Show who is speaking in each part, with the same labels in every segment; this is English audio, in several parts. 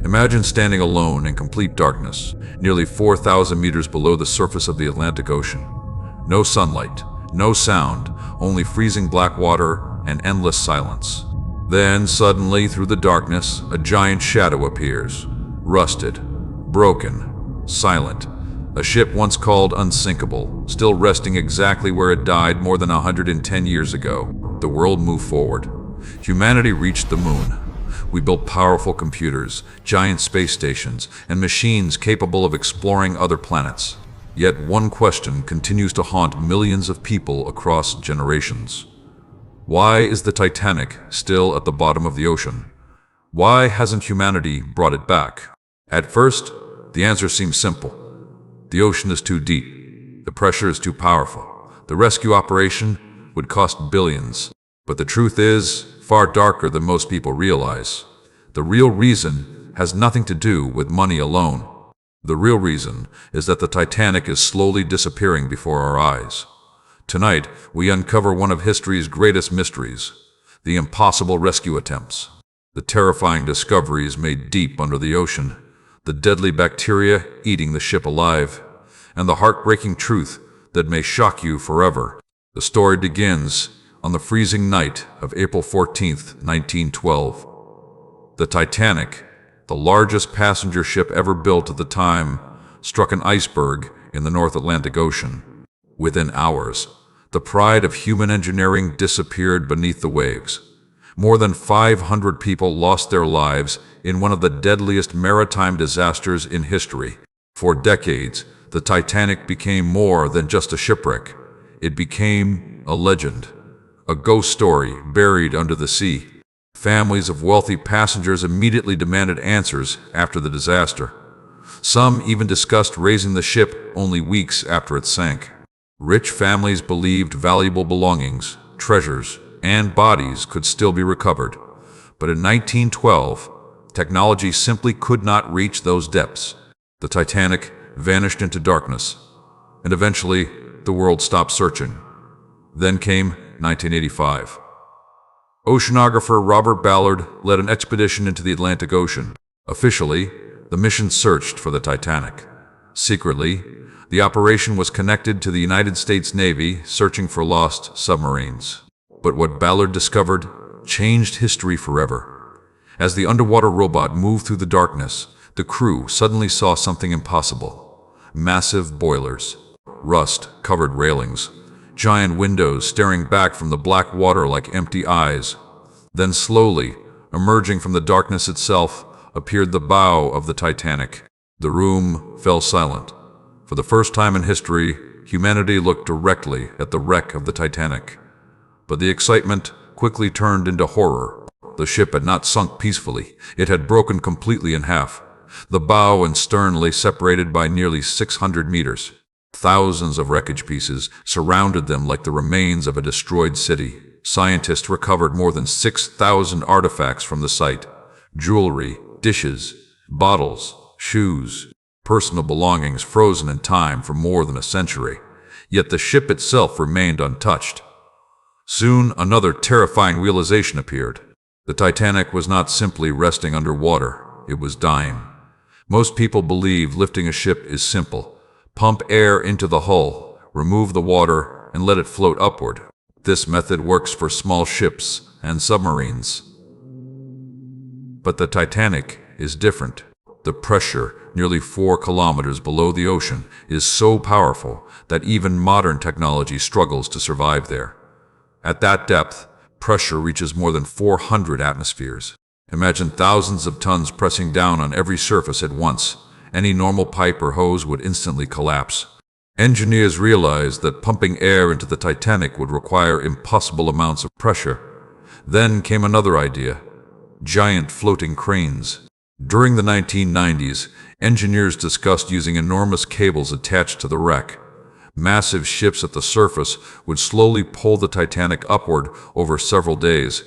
Speaker 1: Imagine standing alone in complete darkness, nearly 4,000 meters below the surface of the Atlantic Ocean. No sunlight, no sound, only freezing black water and endless silence. Then, suddenly, through the darkness, a giant shadow appears. Rusted, broken, silent. A ship once called unsinkable, still resting exactly where it died more than 110 years ago. The world moved forward. Humanity reached the moon. We built powerful computers, giant space stations, and machines capable of exploring other planets. Yet one question continues to haunt millions of people across generations. Why is the Titanic still at the bottom of the ocean? Why hasn't humanity brought it back? At first, the answer seems simple. The ocean is too deep. The pressure is too powerful. The rescue operation would cost billions. But the truth is far darker than most people realize. The real reason has nothing to do with money alone. The real reason is that the Titanic is slowly disappearing before our eyes. Tonight, we uncover one of history's greatest mysteries, the impossible rescue attempts, the terrifying discoveries made deep under the ocean, the deadly bacteria eating the ship alive, and the heartbreaking truth that may shock you forever. The story begins on the freezing night of April 14th, 1912. The Titanic, the largest passenger ship ever built at the time, struck an iceberg in the North Atlantic Ocean. Within hours, the pride of human engineering disappeared beneath the waves. More than 500 people lost their lives in one of the deadliest maritime disasters in history. For decades, the Titanic became more than just a shipwreck. It became a legend. A ghost story buried under the sea. Families of wealthy passengers immediately demanded answers after the disaster. Some even discussed raising the ship only weeks after it sank. Rich families believed valuable belongings, treasures, and bodies could still be recovered. But in 1912, technology simply could not reach those depths. The Titanic vanished into darkness, and eventually the world stopped searching. Then came 1985. Oceanographer Robert Ballard led an expedition into the Atlantic Ocean. Officially, the mission searched for the Titanic. Secretly, the operation was connected to the United States Navy searching for lost submarines. But what Ballard discovered changed history forever. As the underwater robot moved through the darkness, the crew suddenly saw something impossible. Massive boilers, rust-covered railings, giant windows staring back from the black water like empty eyes. Then slowly, emerging from the darkness itself, appeared the bow of the Titanic. The room fell silent. For the first time in history, humanity looked directly at the wreck of the Titanic. But the excitement quickly turned into horror. The ship had not sunk peacefully. It had broken completely in half. The bow and stern lay separated by nearly 600 meters. Thousands of wreckage pieces surrounded them like the remains of a destroyed city. Scientists recovered more than 6,000 artifacts from the site. Jewelry, dishes, bottles, shoes, personal belongings frozen in time for more than a century. Yet the ship itself remained untouched. Soon, another terrifying realization appeared. The Titanic was not simply resting underwater, it was dying. Most people believe lifting a ship is simple. Pump air into the hull, remove the water, and let it float upward. This method works for small ships and submarines. But the Titanic is different. The pressure, nearly 4 kilometers below the ocean, is so powerful that even modern technology struggles to survive there. At that depth, pressure reaches more than 400 atmospheres. Imagine thousands of tons pressing down on every surface at once. Any normal pipe or hose would instantly collapse. Engineers realized that pumping air into the Titanic would require impossible amounts of pressure. Then came another idea: giant floating cranes. During the 1990s, engineers discussed using enormous cables attached to the wreck. Massive ships at the surface would slowly pull the Titanic upward over several days.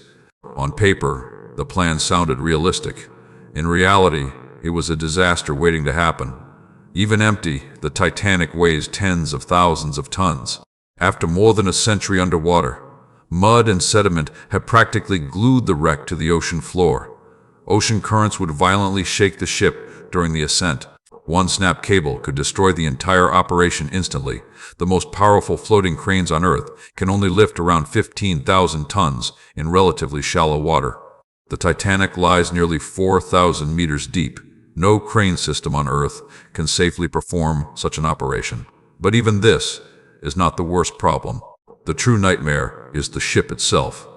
Speaker 1: On paper, the plan sounded realistic. In reality, it was a disaster waiting to happen. Even empty, the Titanic weighs tens of thousands of tons. After more than a century underwater, mud and sediment have practically glued the wreck to the ocean floor. Ocean currents would violently shake the ship during the ascent. One snapped cable could destroy the entire operation instantly. The most powerful floating cranes on Earth can only lift around 15,000 tons in relatively shallow water. The Titanic lies nearly 4,000 meters deep. No crane system on Earth can safely perform such an operation. But even this is not the worst problem. The true nightmare is the ship itself.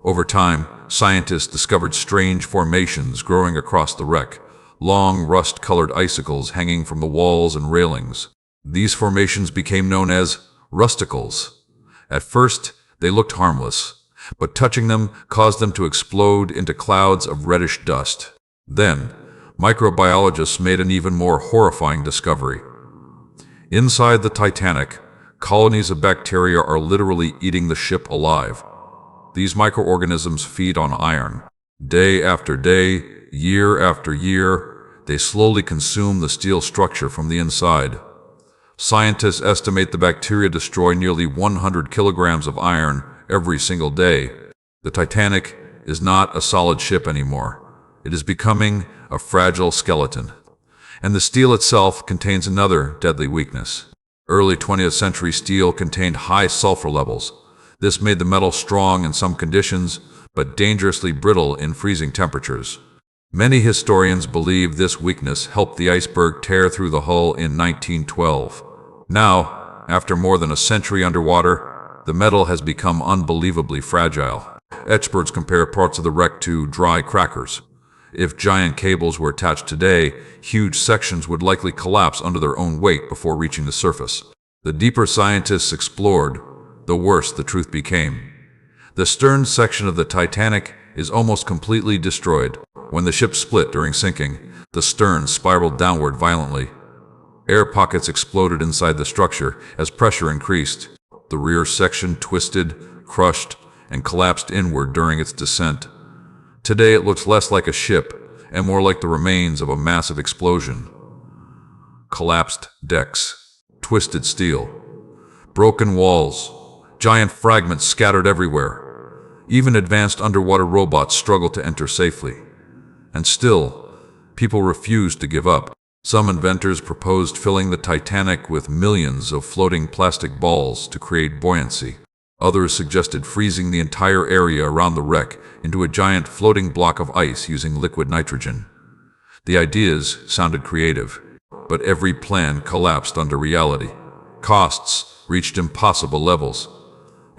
Speaker 1: Over time, scientists discovered strange formations growing across the wreck, long rust-colored icicles hanging from the walls and railings. These formations became known as rusticles. At first, they looked harmless, but touching them caused them to explode into clouds of reddish dust. Then, microbiologists made an even more horrifying discovery. Inside the Titanic, colonies of bacteria are literally eating the ship alive. These microorganisms feed on iron. Day after day, year after year, they slowly consume the steel structure from the inside. Scientists estimate the bacteria destroy nearly 100 kilograms of iron every single day. The Titanic is not a solid ship anymore. It is becoming a fragile skeleton. And the steel itself contains another deadly weakness. Early 20th century steel contained high sulfur levels. This made the metal strong in some conditions, but dangerously brittle in freezing temperatures. Many historians believe this weakness helped the iceberg tear through the hull in 1912. Now, after more than a century underwater, the metal has become unbelievably fragile. Experts compare parts of the wreck to dry crackers. If giant cables were attached today, huge sections would likely collapse under their own weight before reaching the surface. The deeper scientists explored, the worse the truth became. The stern section of the Titanic is almost completely destroyed. When the ship split during sinking, the stern spiraled downward violently. Air pockets exploded inside the structure as pressure increased. The rear section twisted, crushed, and collapsed inward during its descent. Today it looks less like a ship and more like the remains of a massive explosion. Collapsed decks, twisted steel, broken walls, giant fragments scattered everywhere. Even advanced underwater robots struggle to enter safely. And still, people refuse to give up. Some inventors proposed filling the Titanic with millions of floating plastic balls to create buoyancy. Others suggested freezing the entire area around the wreck into a giant floating block of ice using liquid nitrogen. The ideas sounded creative, but every plan collapsed under reality. Costs reached impossible levels.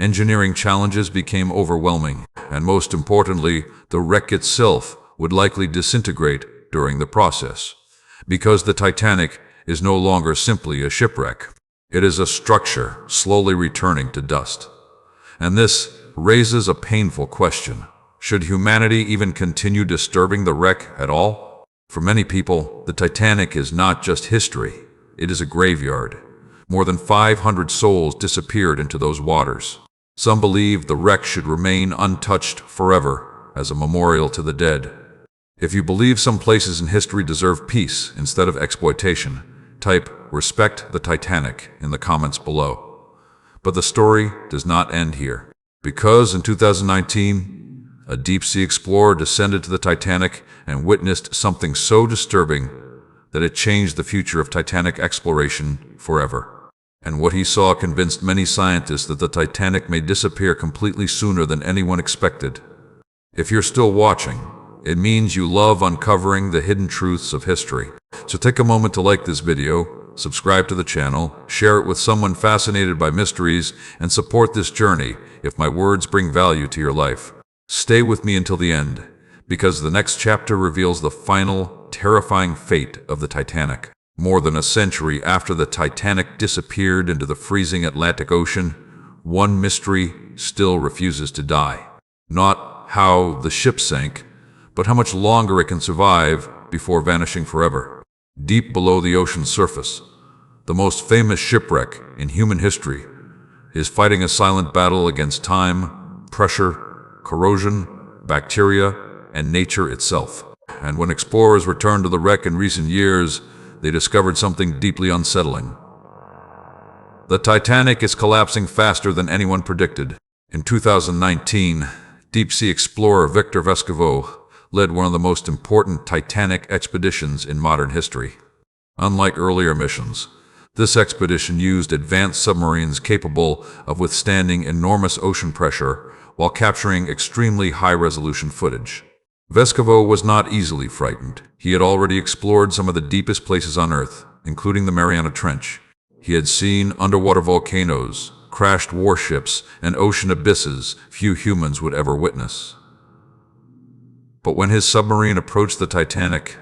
Speaker 1: Engineering challenges became overwhelming, and most importantly, the wreck itself would likely disintegrate during the process. Because the Titanic is no longer simply a shipwreck. It is a structure slowly returning to dust. And this raises a painful question. Should humanity even continue disturbing the wreck at all? For many people, the Titanic is not just history. It is a graveyard. More than 500 souls disappeared into those waters. Some believe the wreck should remain untouched forever as a memorial to the dead. If you believe some places in history deserve peace instead of exploitation, type "Respect the Titanic" in the comments below. But the story does not end here. Because in 2019, a deep-sea explorer descended to the Titanic and witnessed something so disturbing that it changed the future of Titanic exploration forever. And what he saw convinced many scientists that the Titanic may disappear completely sooner than anyone expected. If you're still watching, it means you love uncovering the hidden truths of history. So take a moment to like this video, subscribe to the channel, share it with someone fascinated by mysteries, and support this journey if my words bring value to your life. Stay with me until the end, because the next chapter reveals the final, terrifying fate of the Titanic. More than a century after the Titanic disappeared into the freezing Atlantic Ocean, one mystery still refuses to die. Not how the ship sank, but how much longer it can survive before vanishing forever. Deep below the ocean's surface, the most famous shipwreck in human history is fighting a silent battle against time, pressure, corrosion, bacteria, and nature itself. And when explorers returned to the wreck in recent years, they discovered something deeply unsettling. The Titanic is collapsing faster than anyone predicted. In 2019, deep-sea explorer Victor Vescovo led one of the most important Titanic expeditions in modern history. Unlike earlier missions, this expedition used advanced submarines capable of withstanding enormous ocean pressure while capturing extremely high-resolution footage. Vescovo was not easily frightened. He had already explored some of the deepest places on Earth, including the Mariana Trench. He had seen underwater volcanoes, crashed warships, and ocean abysses few humans would ever witness. But when his submarine approached the Titanic,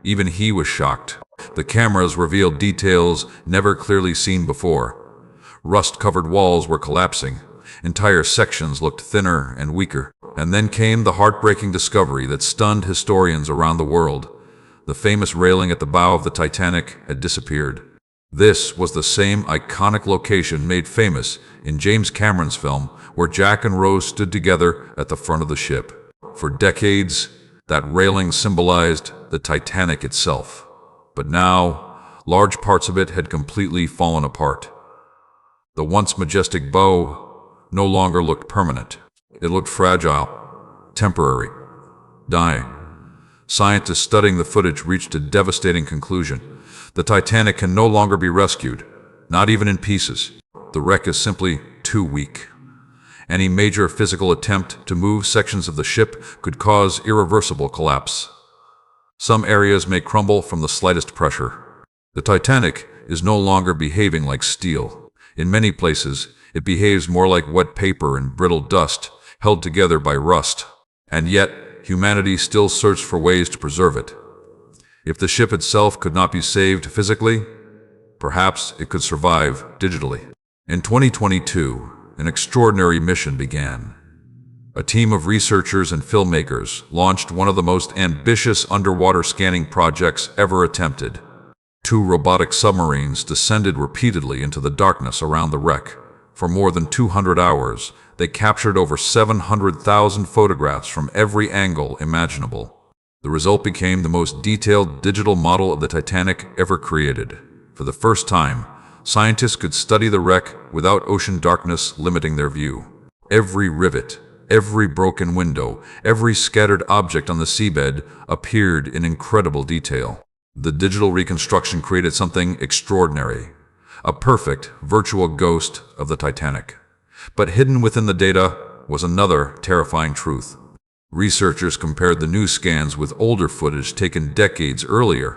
Speaker 1: even he was shocked. The cameras revealed details never clearly seen before. Rust-covered walls were collapsing. Entire sections looked thinner and weaker. And then came the heartbreaking discovery that stunned historians around the world. The famous railing at the bow of the Titanic had disappeared. This was the same iconic location made famous in James Cameron's film, where Jack and Rose stood together at the front of the ship. For decades, that railing symbolized the Titanic itself. But now, large parts of it had completely fallen apart. The once majestic bow no longer looked permanent. It looked fragile, temporary, dying. Scientists studying the footage reached a devastating conclusion. The Titanic can no longer be rescued, not even in pieces. The wreck is simply too weak. Any major physical attempt to move sections of the ship could cause irreversible collapse. Some areas may crumble from the slightest pressure. The Titanic is no longer behaving like steel. In many places, it behaves more like wet paper and brittle dust, held together by rust. And yet, humanity still searched for ways to preserve it. If the ship itself could not be saved physically, perhaps it could survive digitally. In 2022, an extraordinary mission began. A team of researchers and filmmakers launched one of the most ambitious underwater scanning projects ever attempted. 2 robotic submarines descended repeatedly into the darkness around the wreck. For more than 200 hours, they captured over 700,000 photographs from every angle imaginable. The result became the most detailed digital model of the Titanic ever created. For the first time, scientists could study the wreck without ocean darkness limiting their view. Every rivet, every broken window, every scattered object on the seabed appeared in incredible detail. The digital reconstruction created something extraordinary, a perfect virtual ghost of the Titanic. But hidden within the data was another terrifying truth. Researchers compared the new scans with older footage taken decades earlier.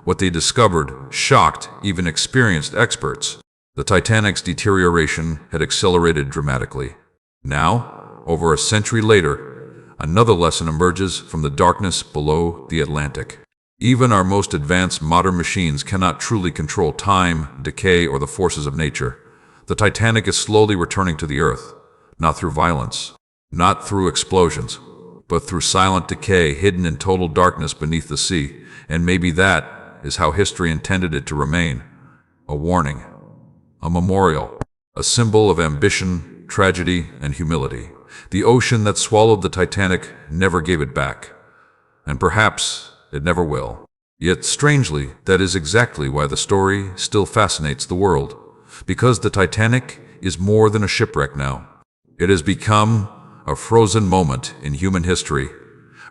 Speaker 1: What they discovered shocked even experienced experts. The Titanic's deterioration had accelerated dramatically. Now, over a century later, another lesson emerges from the darkness below the Atlantic. Even our most advanced modern machines cannot truly control time, decay, or the forces of nature. The Titanic is slowly returning to the Earth, not through violence, not through explosions, but through silent decay hidden in total darkness beneath the sea. And maybe that is how history intended it to remain. A warning, a memorial, a symbol of ambition, tragedy, and humility. The ocean that swallowed the Titanic never gave it back. And perhaps it never will. Yet, strangely, that is exactly why the story still fascinates the world. Because the Titanic is more than a shipwreck now. It has become a frozen moment in human history,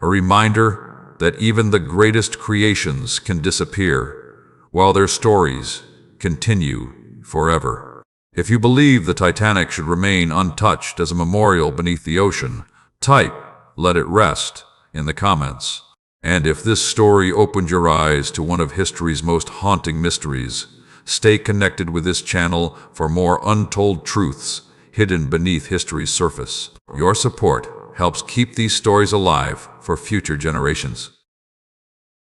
Speaker 1: a reminder that even the greatest creations can disappear, while their stories continue forever. If you believe the Titanic should remain untouched as a memorial beneath the ocean, type "let it rest" in the comments. And if this story opened your eyes to one of history's most haunting mysteries, stay connected with this channel for more untold truths hidden beneath history's surface. Your support helps keep these stories alive for future generations.